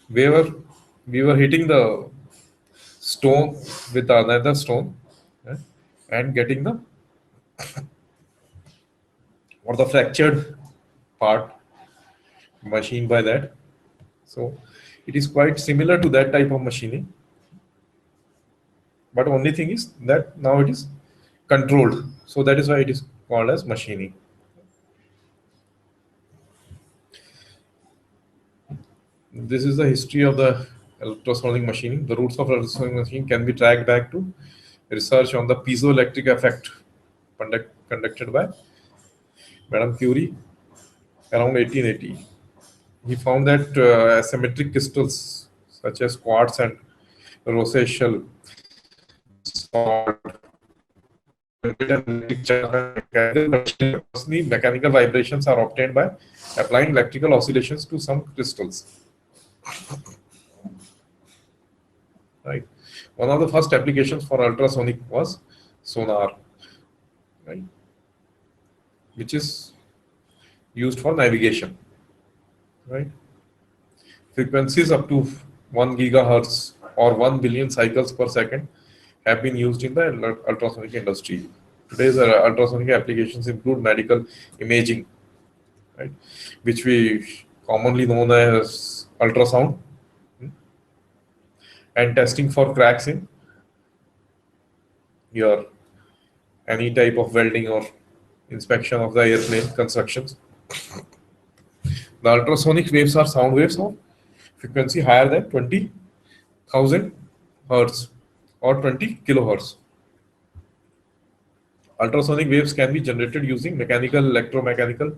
We were hitting the stone with another stone, and getting the or the fractured part machined by that. So it is quite similar to that type of machining, but only thing is that now it is controlled, so that is why it is called as machining. This is the history of the ultrasonic machining. The roots of ultrasonic machining can be tracked back to research on the piezoelectric effect conducted by Madame Curie around 1880. He found that asymmetric crystals such as quartz and roseate shell mechanical vibrations are obtained by applying electrical oscillations to some crystals. Right. One of the first applications for ultrasonic was sonar, right, which is used for navigation. Right. Frequencies up to 1 gigahertz or 1 billion cycles per second have been used in the ultrasonic industry. Today's ultrasonic applications include medical imaging, right, which we commonly known as ultrasound, and testing for cracks in your any type of welding or inspection of the airplane constructions. The ultrasonic waves are sound waves of frequency higher than 20,000 hertz or 20 kilohertz. Ultrasonic waves can be generated using mechanical, electromechanical,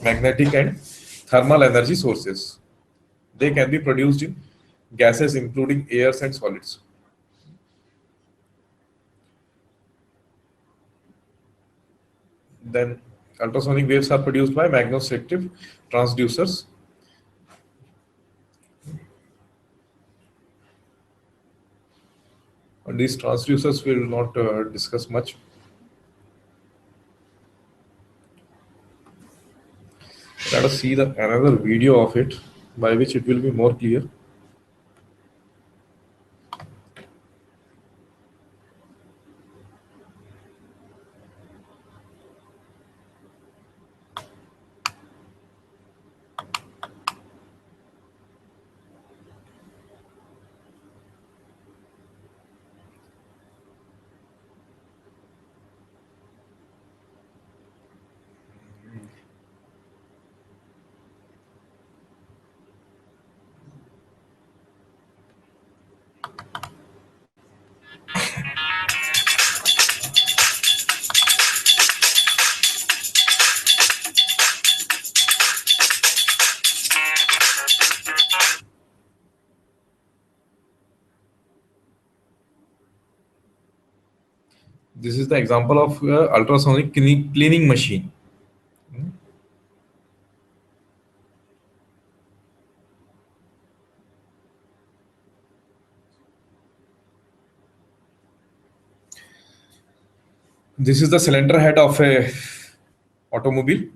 magnetic, and thermal energy sources. They can be produced in gases including airs and solids. Then ultrasonic waves are produced by magnostrictive transducers. And these transducers will not discuss much. Let us see another video of it, by which it will be more clear. This is the example of ultrasonic cleaning machine. This is the cylinder head of a automobile.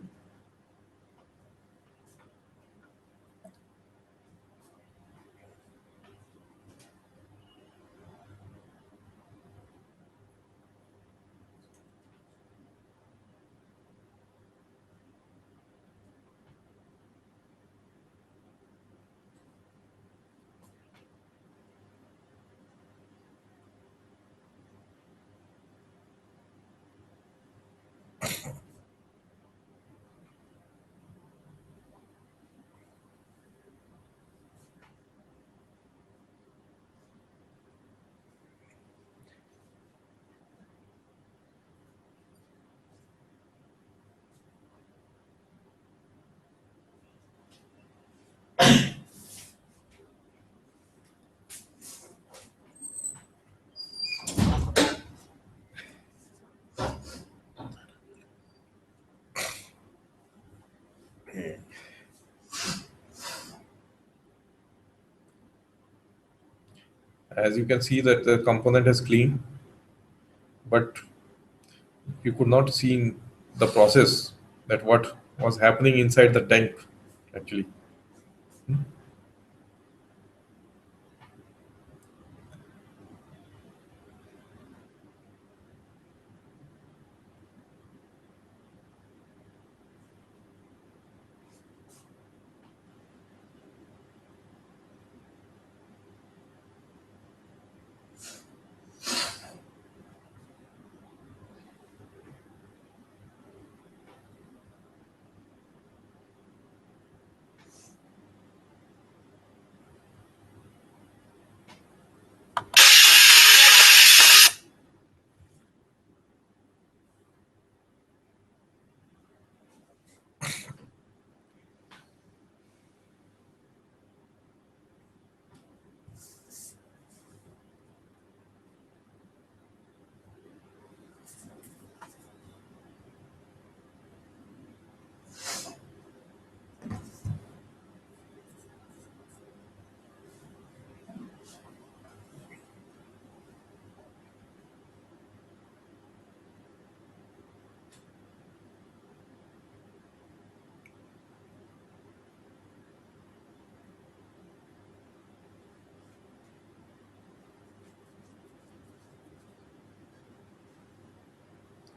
As you can see that the component is clean, but you could not see in the process that what was happening inside the tank actually.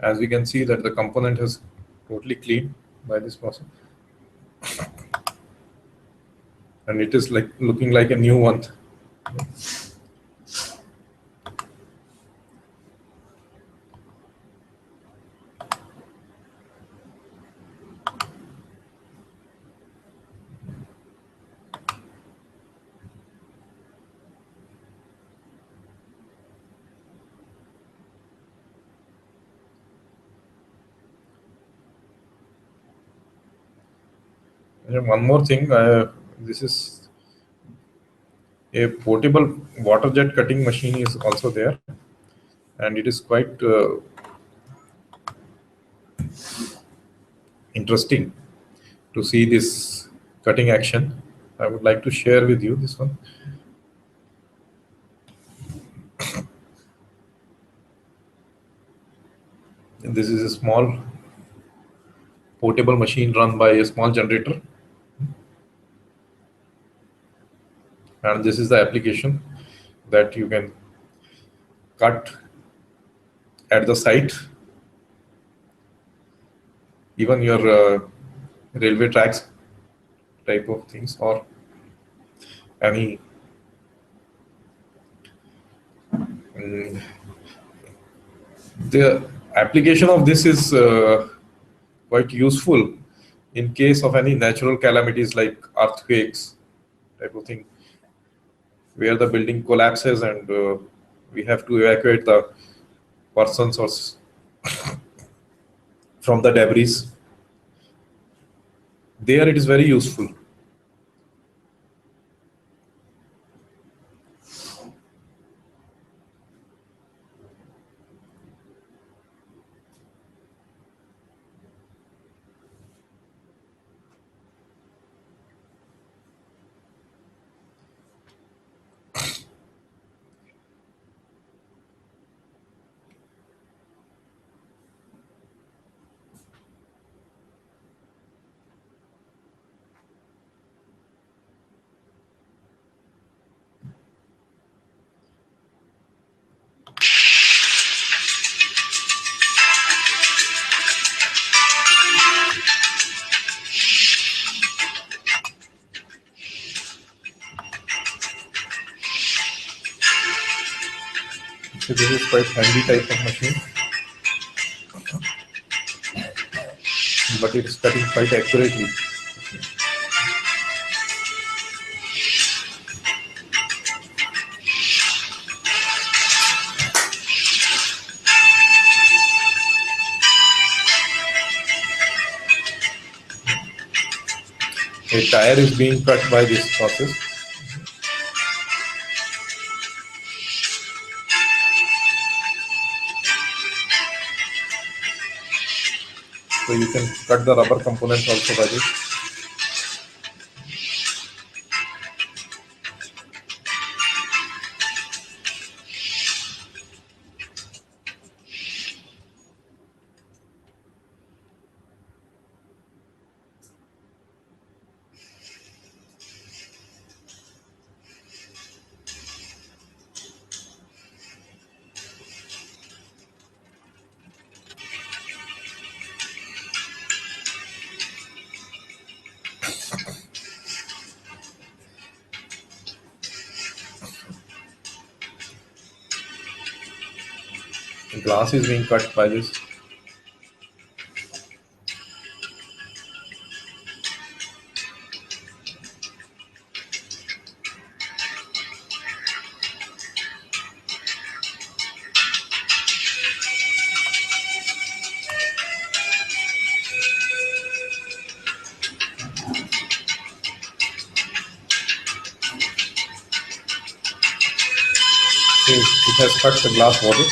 As we can see that the component is totally clean by this process, and it is like looking like a new one. And one more thing, this is a portable water jet cutting machine is also there, and it is quite interesting to see this cutting action. I would like to share with you this one. This is a small portable machine run by a small generator, and this is the application that you can cut at the site, even your railway tracks type of things, or any the application of this is quite useful in case of any natural calamities like earthquakes type of thing, where the building collapses and we have to evacuate the persons or from the debris. There it is very useful. So this is quite handy type of machine, but it's cutting quite accurately. A tire is being cut by this process. So you can cut the rubber components also by this. The glass is being cut by this. It has cut the glass bottle.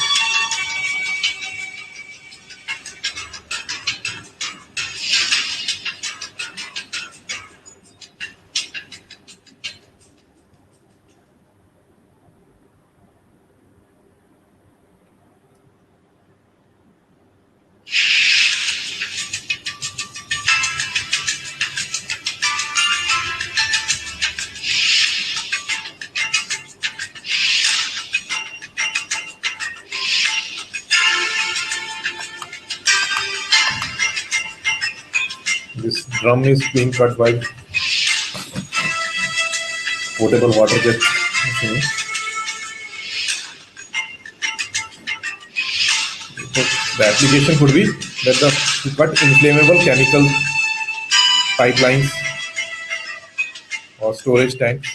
This drum is being cut by potable water jet machine. So the application could be that to cut inflammable chemical pipelines or storage tanks.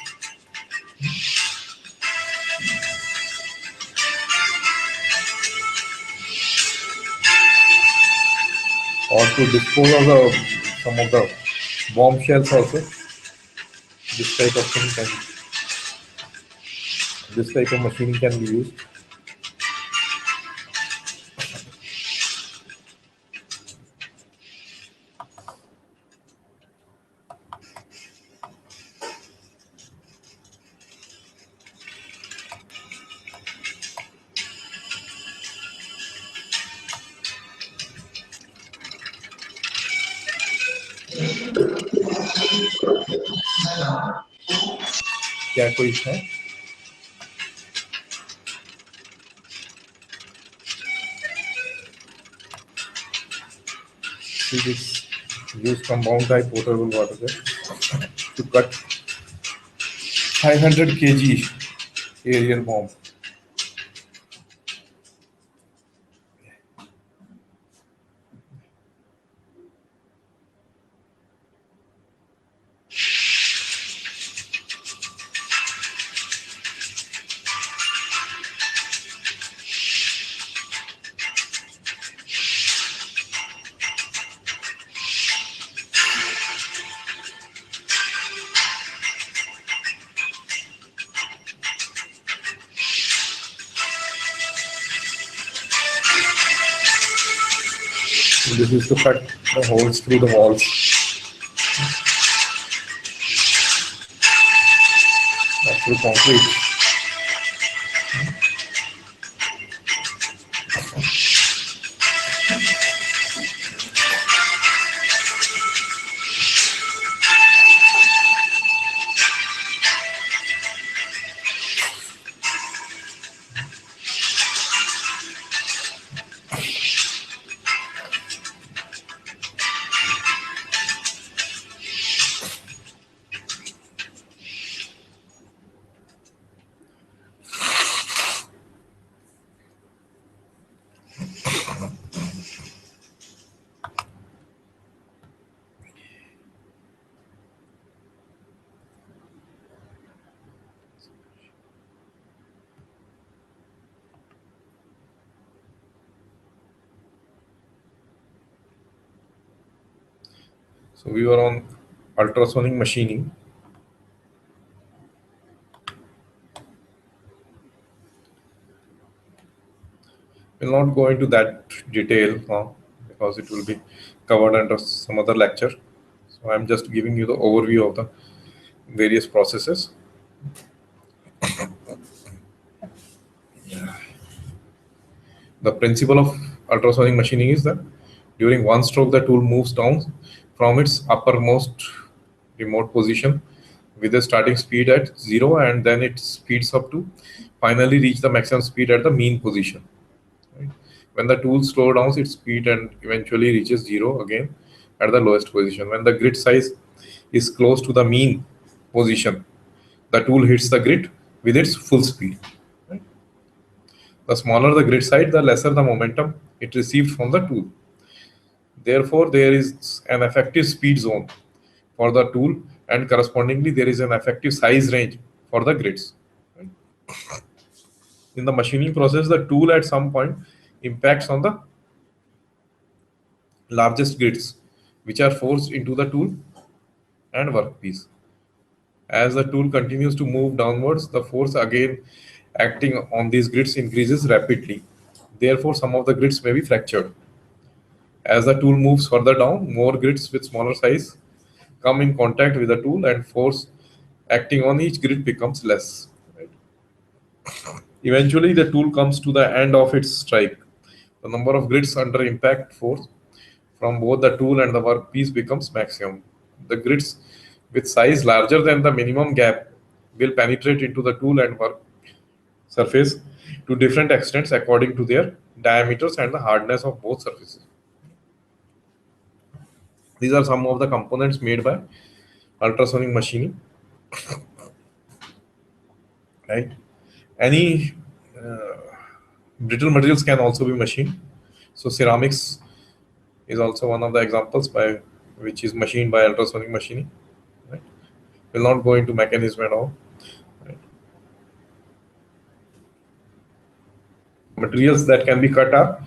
Or to dispose of some of the bomb shells also. This type of thing can, this type of machining can be used. क्या कोई है? See this, use compound type potable water jet to cut 500 kg aerial bomb. This is to cut the holes through the walls. Not through concrete. So we were on ultrasonic machining. We'll not go into that detail now because it will be covered under some other lecture. So I'm just giving you the overview of the various processes. The principle of ultrasonic machining is that during one stroke, the tool moves down from its uppermost remote position with a starting speed at 0, and then it speeds up to finally reach the maximum speed at the mean position. Right? When the tool slows down its speed and eventually reaches 0 again at the lowest position. When the grid size is close to the mean position, the tool hits the grid with its full speed. Right? The smaller the grid size, the lesser the momentum it received from the tool. Therefore, there is an effective speed zone for the tool, and correspondingly, there is an effective size range for the grids. Right? In the machining process, the tool at some point impacts on the largest grids, which are forced into the tool and workpiece. As the tool continues to move downwards, the force again acting on these grids increases rapidly. Therefore, some of the grids may be fractured. As the tool moves further down, more grids with smaller size come in contact with the tool, and force acting on each grid becomes less. Right? Eventually, the tool comes to the end of its strike. The number of grids under impact force from both the tool and the workpiece becomes maximum. The grids with size larger than the minimum gap will penetrate into the tool and work surface to different extents according to their diameters and the hardness of both surfaces. These are some of the components made by ultrasonic machining. Right? Any brittle materials can also be machined. So ceramics is also one of the examples by which is machined by ultrasonic machining. Right? We'll not go into mechanism at all. Right? Materials that can be cut are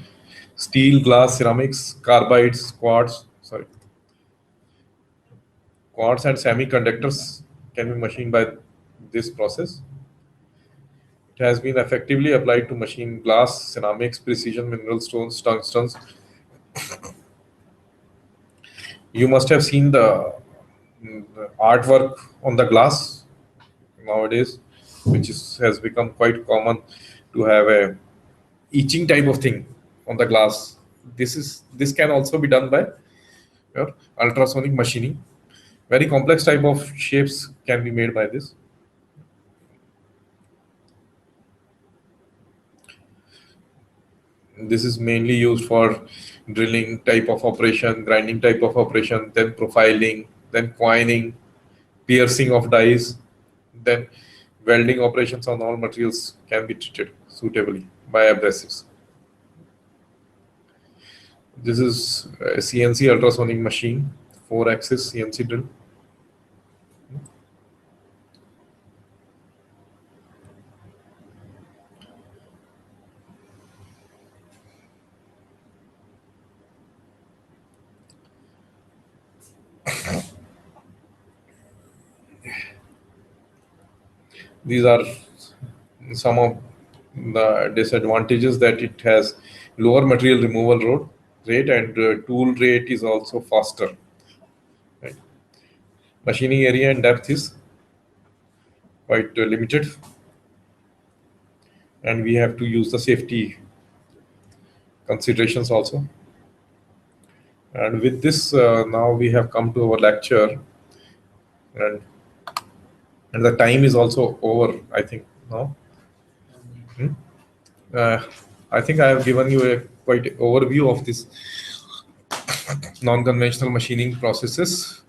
steel, glass, ceramics, carbides, quartz and semiconductors can be machined by this process. It has been effectively applied to machine glass, ceramics, precision mineral stones, tungstens. You must have seen the artwork on the glass nowadays, which has become quite common to have a etching type of thing on the glass. This can also be done by your ultrasonic machining. Very complex type of shapes can be made by this. This is mainly used for drilling type of operation, grinding type of operation, then profiling, then coining, piercing of dies, then welding operations on all materials can be treated suitably by abrasives. This is a CNC ultrasonic machine, 4-axis CNC drill. These are some of the disadvantages, that it has lower material removal rate and tool rate is also faster. Right? Machining area and depth is quite limited, and we have to use the safety considerations also. And with this, now we have come to our lecture, and the time is also over, I think, now. I think I have given you a quite overview of this non-conventional machining processes.